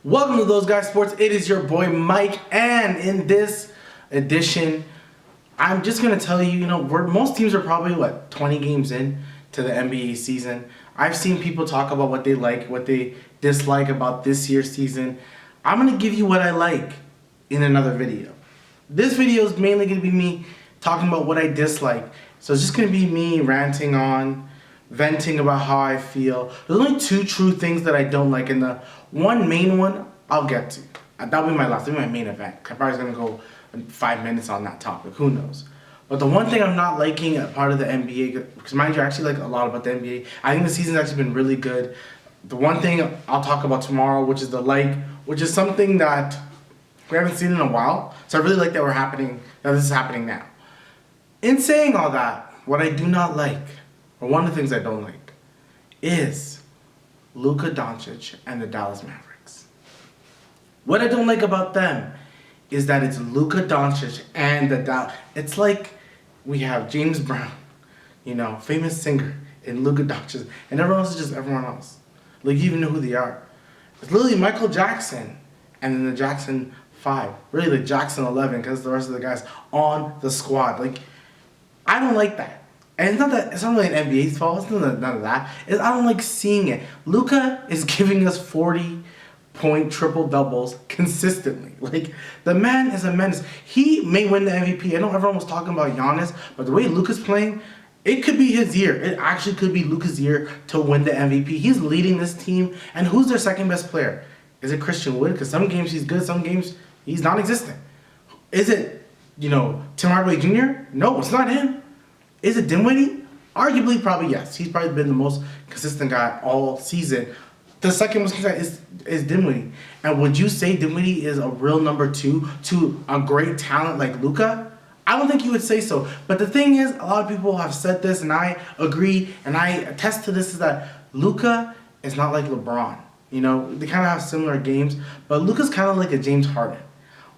Welcome to Those Guys Sports. It is your boy Mike, and in this edition, I'm just gonna tell you, most teams are probably 20 games in to the NBA season. I've seen people talk about what they like, what they dislike about this year's season. I'm gonna give you what I like in another video. This video is mainly gonna be me talking about what I dislike. So it's just gonna be me ranting on, venting about how I feel. There's only two true things that I don't like, and the one main one I'll get to. That'll be my last, that'll be my main event. I'm probably gonna go 5 minutes on that topic, who knows. But the one thing I'm not liking a part of the NBA, because mind you, I actually like a lot about the NBA. I think the season's actually been really good. The one thing I'll talk about tomorrow, which is something that we haven't seen in a while. So I really like that this is happening now. In saying all that, what I do not like, or one of the things I don't like, is Luka Doncic and the Dallas Mavericks. What I don't like about them is that it's Luka Doncic and the Dallas. It's like we have James Brown, famous singer, and Luka Doncic, and everyone else is just everyone else. Like, you even know who they are. It's literally Michael Jackson and then the Jackson 5. Really, the Jackson 11, because the rest of the guys on the squad. Like, I don't like that. And it's not really an NBA's fault. It's none of that. I don't like seeing it. Luka is giving us 40-point triple doubles consistently. Like, the man is a menace. He may win the MVP. I know everyone was talking about Giannis, but the way Luka's playing, it could be his year. It actually could be Luka's year to win the MVP. He's leading this team. And who's their second best player? Is it Christian Wood? Because some games he's good, some games he's non-existent. Is it, Tim Hardaway Jr.? No, it's not him. Is it Dinwiddie? Arguably, probably yes. He's probably been the most consistent guy all season. The second most consistent is Dinwiddie. And would you say Dinwiddie is a real number 2 to a great talent like Luka? I don't think you would say so. But the thing is, a lot of people have said this, and I agree, and I attest to this, is that Luka is not like LeBron. They kind of have similar games, but Luka's kind of like a James Harden,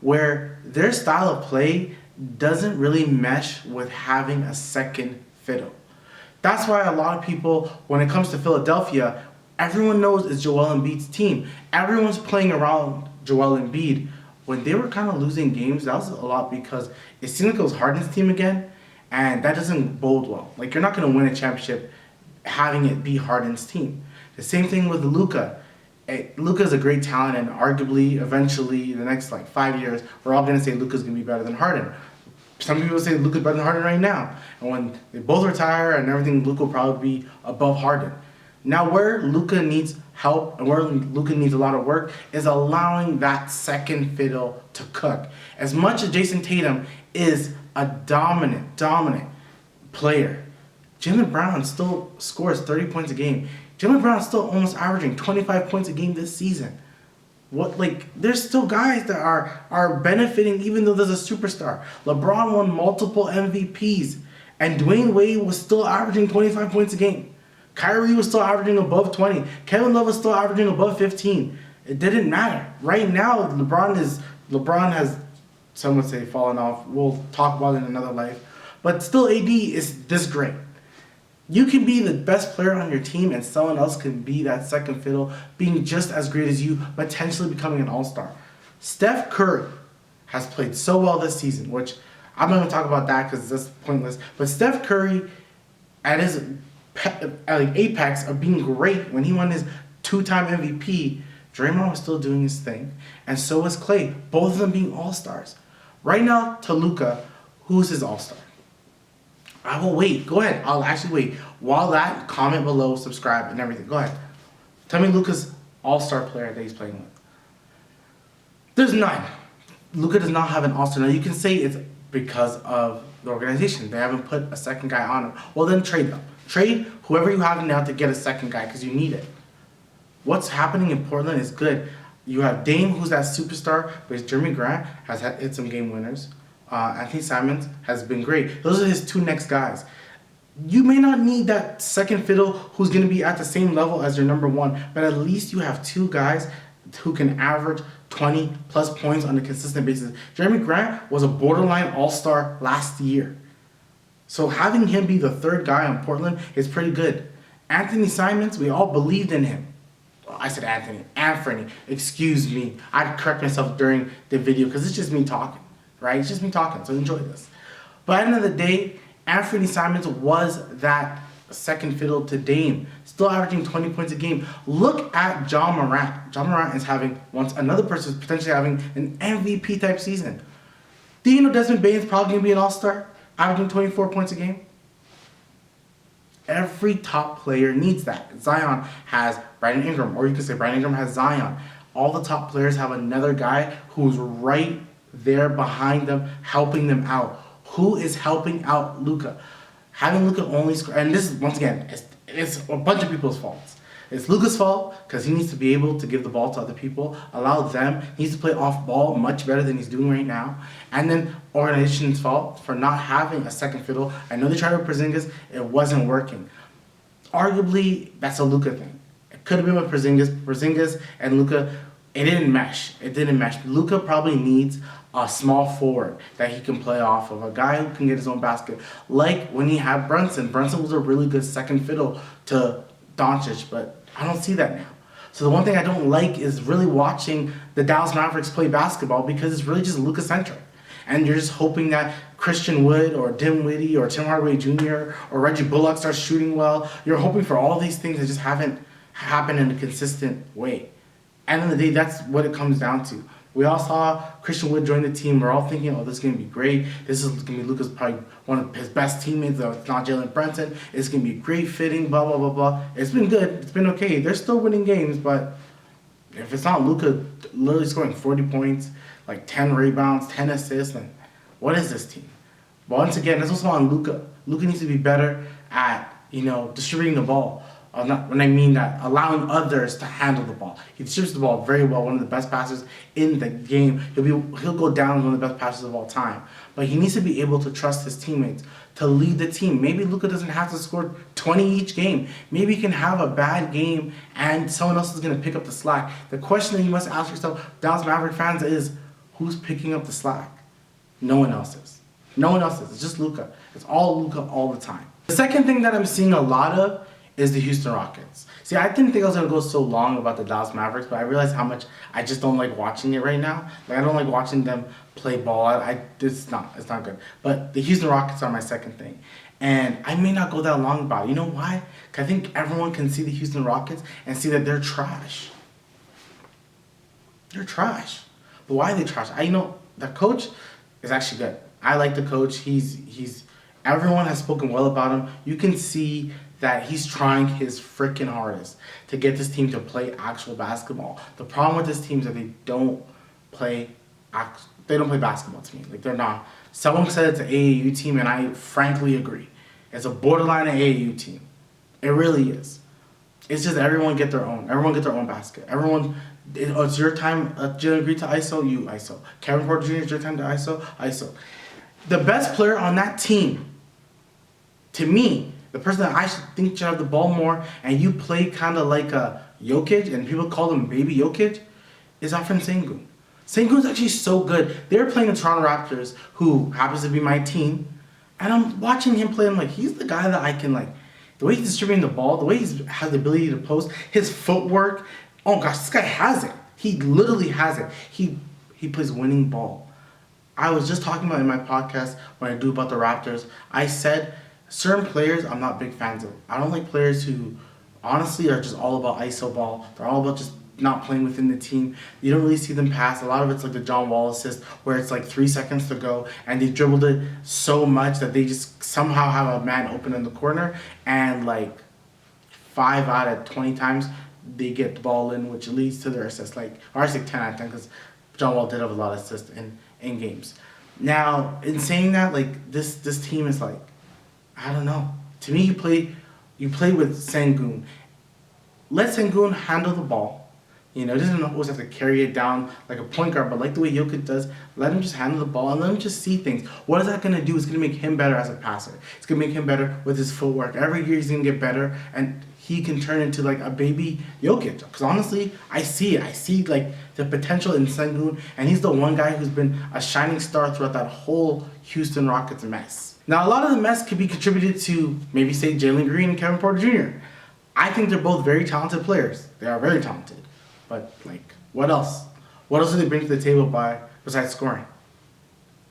where their style of play doesn't really mesh with having a second fiddle. That's why a lot of people, when it comes to Philadelphia, everyone knows it's Joel Embiid's team. Everyone's playing around Joel Embiid. When they were kind of losing games, that was a lot because it seemed like it was Harden's team again, and that doesn't bode well. Like, you're not going to win a championship having it be Harden's team. The same thing with Luka. Luka's a great talent, and arguably, eventually, the next 5 years, we're all going to say Luka's going to be better than Harden. Some people say Luka's better than Harden right now. And when they both retire and everything, Luka will probably be above Harden. Now, where Luka needs help and where Luka needs a lot of work is allowing that second fiddle to cook. As much as Jason Tatum is a dominant player, Jaylen Brown still scores 30 points a game. Jaylen Brown's still almost averaging 25 points a game this season. There's still guys that are benefiting even though there's a superstar. LeBron won multiple MVPs, and Dwayne Wade was still averaging 25 points a game. Kyrie was still averaging above 20. Kevin Love was still averaging above 15. It didn't matter. Right now, LeBron has, some would say, fallen off. We'll talk about it in another life. But still, AD is this great. You can be the best player on your team, and someone else can be that second fiddle, being just as great as you, potentially becoming an all-star. Steph Curry has played so well this season, which I'm not going to talk about that because that's pointless. But Steph Curry, at his apex of being great, when he won his 2-time MVP, Draymond was still doing his thing, and so was Klay, both of them being all-stars. Right now, to Luka, who's his all-star? I will wait. Go ahead. I'll actually wait. While that, comment below, subscribe, and everything. Go ahead. Tell me Luka's all-star player that he's playing with. There's none. Luka does not have an all-star. Now, you can say it's because of the organization. They haven't put a second guy on him. Well, then trade them. Trade whoever you have now to get a second guy because you need it. What's happening in Portland is good. You have Dame, who's that superstar, but Jeremy Grant has hit some game winners. Anthony Simons has been great. Those are his 2 next guys. You may not need that second fiddle who's going to be at the same level as your number 1, but at least you have 2 guys who can average 20 plus points on a consistent basis. Jeremy Grant was a borderline all-star last year. So having him be the 3rd guy on Portland is pretty good. Anthony Simons, we all believed in him. I said Anthony, excuse me. I'd correct myself during the video because it's just me talking, right? It's just me talking, so enjoy this. But at the end of the day, Anthony Simons was that second fiddle to Dame, still averaging 20 points a game. Look at John Morant. John Morant is having, once another person is potentially having an MVP type season. Do you know Desmond Bane's probably going to be an all-star, averaging 24 points a game? Every top player needs that. Zion has Brandon Ingram, or you can say Brandon Ingram has Zion. All the top players have another guy who's right there behind them, helping them out. Who is helping out Luka? Having Luka only score, and this is, once again, it's a bunch of people's faults. It's Luka's fault because he needs to be able to give the ball to other people, allow them. He needs to play off ball much better than he's doing right now. And then organization's fault for not having a second fiddle. I know they tried with Porzingis, it wasn't working. Arguably, that's a Luka thing. It could have been with Porzingis and Luka. It didn't mesh. Luka probably needs a small forward that he can play off of, a guy who can get his own basket. Like when he had Brunson. Brunson was a really good second fiddle to Doncic, but I don't see that now. So the one thing I don't like is really watching the Dallas Mavericks play basketball because it's really just Luka-centric. And you're just hoping that Christian Wood or Dinwiddie or Tim Hardaway Jr. or Reggie Bullock starts shooting well. You're hoping for all these things that just haven't happened in a consistent way. End of the day, that's what it comes down to. We all saw Christian Wood join the team. We're all thinking, oh, this is going to be great. This is going to be Luka's probably one of his best teammates. It's not Jalen Brunson. It's going to be great fitting, blah, blah, blah, blah. It's been good. It's been okay. They're still winning games, but if it's not Luka literally scoring 40 points, like 10 rebounds, 10 assists, then what is this team? But once again, that's also on Luka. Luka needs to be better at, distributing the ball. When I mean that, allowing others to handle the ball. He distributes the ball very well, one of the best passers in the game. He'll go down as one of the best passers of all time. But he needs to be able to trust his teammates, to lead the team. Maybe Luka doesn't have to score 20 each game. Maybe he can have a bad game and someone else is going to pick up the slack. The question that you must ask yourself, Dallas Maverick fans, is who's picking up the slack? No one else is. No one else is. It's just Luka. It's all Luka all the time. The second thing that I'm seeing a lot of is the Houston Rockets. See, I didn't think I was going to go so long about the Dallas Mavericks, but I realized how much I just don't like watching it right now. Like, I don't like watching them play ball. It's not good. But the Houston Rockets are my second thing. And I may not go that long about it. You know why? Because I think everyone can see the Houston Rockets and see that they're trash. They're trash. But why are they trash? The coach is actually good. I like the coach. Everyone has spoken well about him. You can see that he's trying his freaking hardest to get this team to play actual basketball. The problem with this team is that they don't play basketball to me. Like, they're not. Someone said it's an AAU team, and I frankly agree. It's a borderline AAU team. It really is. It's just everyone get their own. Everyone get their own basket. It's your time. Jalen Green to ISO, you ISO. Kevin Porter Jr., it's your time to ISO, ISO. The best player on that team, to me, the person that I think should have the ball more, and you play kind of like a Jokic, and people call him Baby Jokic, is Alfred Sengun. Sengun's actually so good. They're playing the Toronto Raptors, who happens to be my team, and I'm watching him play. I'm like, he's the guy that I can, like, the way he's distributing the ball, the way he has the ability to post, his footwork. Oh gosh, this guy has it. He literally has it. He plays winning ball. I was just talking about in my podcast when I do about the Raptors. I said certain players I'm not big fans of. I don't like players who honestly are just all about ISO ball. They're all about just not playing within the team. You don't really see them pass. A lot of it's like the John Wall assist where it's like 3 seconds to go and they dribbled it so much that they just somehow have a man open in the corner, and like 5 out of 20 times they get the ball in, which leads to their assist. Or I say 10 out of 10 because John Wall did have a lot of assists in games. Now, in saying that, like this team is like, I don't know. To me, you play with Sengun. Let Sengun handle the ball. Doesn't always have to carry it down like a point guard, but like the way Jokic does, let him just handle the ball and let him just see things. What is that going to do? It's going to make him better as a passer. It's going to make him better with his footwork. Every year he's going to get better, and he can turn into like a baby Jokic. Because honestly, I see it. I see like the potential in Sengun, and he's the one guy who's been a shining star throughout that whole Houston Rockets mess. Now, a lot of the mess could be contributed to maybe say Jalen Green and Kevin Porter Jr. I think they're both very talented players. They are very talented. But, like, what else? What else do they bring to the table besides scoring?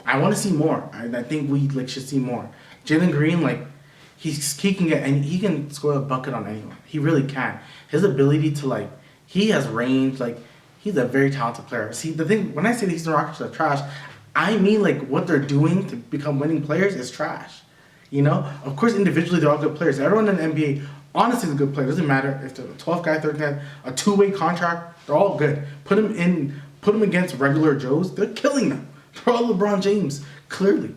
I want to see more. I think we should see more. Jalen Green, he can get and he can score a bucket on anyone. He really can. His ability to he has range. He's a very talented player. See, the thing when I say the Houston Rockets are trash, I mean what they're doing to become winning players is trash. Of course, individually they're all good players. Everyone in the NBA honestly is a good player. It doesn't matter if they're a 12th guy, 13th guy, a two-way contract. They're all good. Put them against regular Joes. They're killing them. They're all LeBron James, clearly.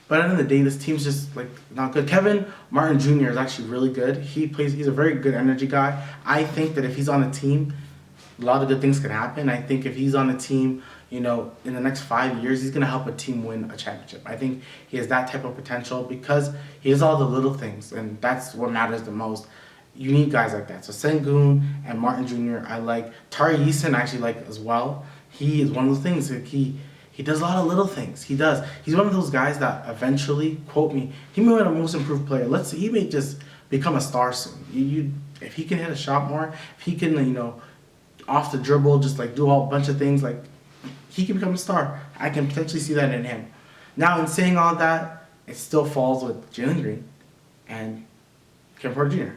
But at the end of the day, this team's just not good. Kevin Martin Jr. is actually really good. He's a very good energy guy. I think that if he's on a team, a lot of good things can happen. I think if he's on a team, in the next 5 years, he's going to help a team win a championship. I think he has that type of potential because he has all the little things, and that's what matters the most. You need guys like that. So Sengun and Martin Jr. I like. Tari Eason I actually like as well. He is one of those things. He does a lot of little things. He does. He's one of those guys that eventually, quote me, he may be a most improved player. Let's see, he may just become a star soon. If he can hit a shot more, if he can, off the dribble, just do a bunch of things, he can become a star. I can potentially see that in him. Now, in saying all that, it still falls with Jalen Green and Kevin Porter Jr.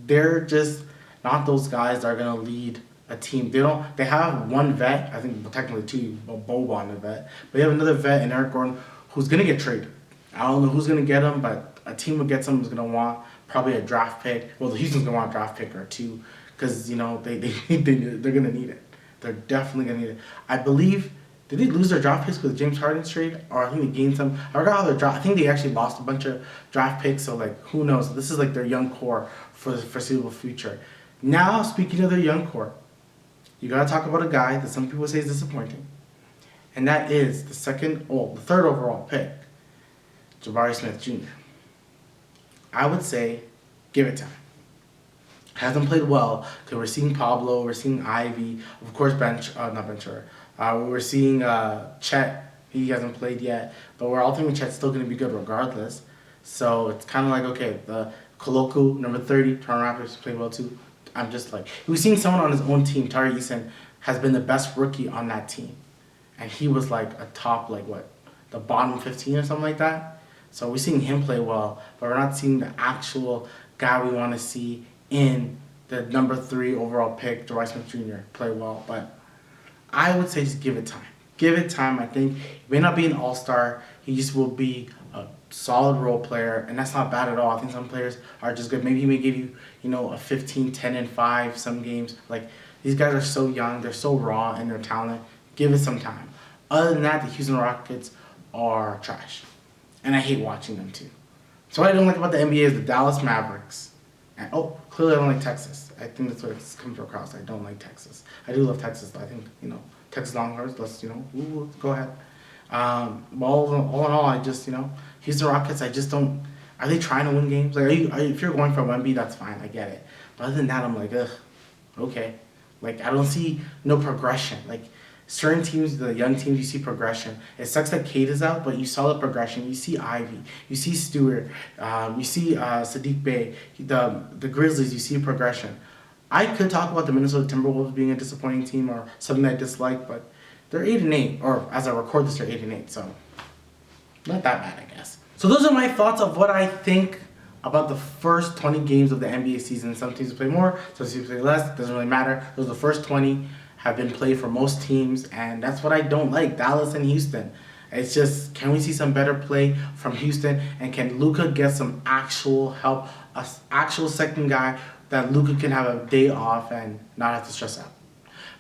They're just not those guys that are gonna lead a team. They have one vet, I think technically two, Boban a vet, but they have another vet in Eric Gordon who's gonna get traded. I don't know who's gonna get him, but a team will get someone who's gonna want probably a draft pick. Well, the Houston's gonna want a draft pick or two because they're gonna need it. They're definitely gonna need it. I believe. Did they lose their draft picks with James Harden's trade? Or I think they gained some. I forgot how their draft. I think they actually lost a bunch of draft picks. So who knows? This is their young core for the foreseeable future. Now, speaking of their young core, you gotta talk about a guy that some people say is disappointing, and that is the third overall pick, Jabari Smith Jr. I would say, give it time. Hasn't played well because we're seeing Pablo, we're seeing Ivy, of course not Ventura. We're seeing Chet. He hasn't played yet, but we're all thinking Chet's still going to be good regardless. So it's kind of okay, the Koloku, number 30, Toronto Raptors played well too. I'm just we're seeing someone on his own team, Tari Eason, has been the best rookie on that team. And he was a top, the bottom 15 or something like that. So we're seeing him play well, but we're not seeing the actual guy we want to see in the number 3 overall pick, Jabari Smith Jr., play well. But I would say just give it time. Give it time. I think he may not be an all-star. He just will be a solid role player, and that's not bad at all. I think some players are just good. Maybe he may give you, a 15, 10, and 5 some games. These guys are so young. They're so raw in their talent. Give it some time. Other than that, the Houston Rockets are trash, and I hate watching them too. So what I don't like about the NBA is the Dallas Mavericks. And, clearly I don't like Texas. I think that's what it's come across. I don't like Texas. I do love Texas, but I think, Texas Longhorns, let's, go ahead. All in all, I just, Houston Rockets, I just don't, are they trying to win games? If you're going for Wemby, that's fine, I get it. But other than that, I'm ugh, okay. I don't see no progression. Certain teams, the young teams, you see progression. It sucks that Cade is out, but you saw the progression. You see Ivy, you see Stewart, you see Sadiq Bey, the Grizzlies, you see progression. I could talk about the Minnesota Timberwolves being a disappointing team or something I dislike, but they're 8-8, or as I record this, they're 8-8, so not that bad, I guess. So those are my thoughts of what I think about the first 20 games of the NBA season. Some teams play more, some teams play less. It doesn't really matter. Those are the first 20. Have been played for most teams, and that's what I don't like, Dallas and Houston. It's just, can we see some better play from Houston, and can Luka get some actual help, an actual second guy that Luka can have a day off and not have to stress out.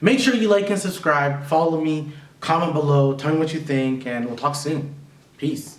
Make sure you like and subscribe, follow me, comment below, tell me what you think, and we'll talk soon. Peace.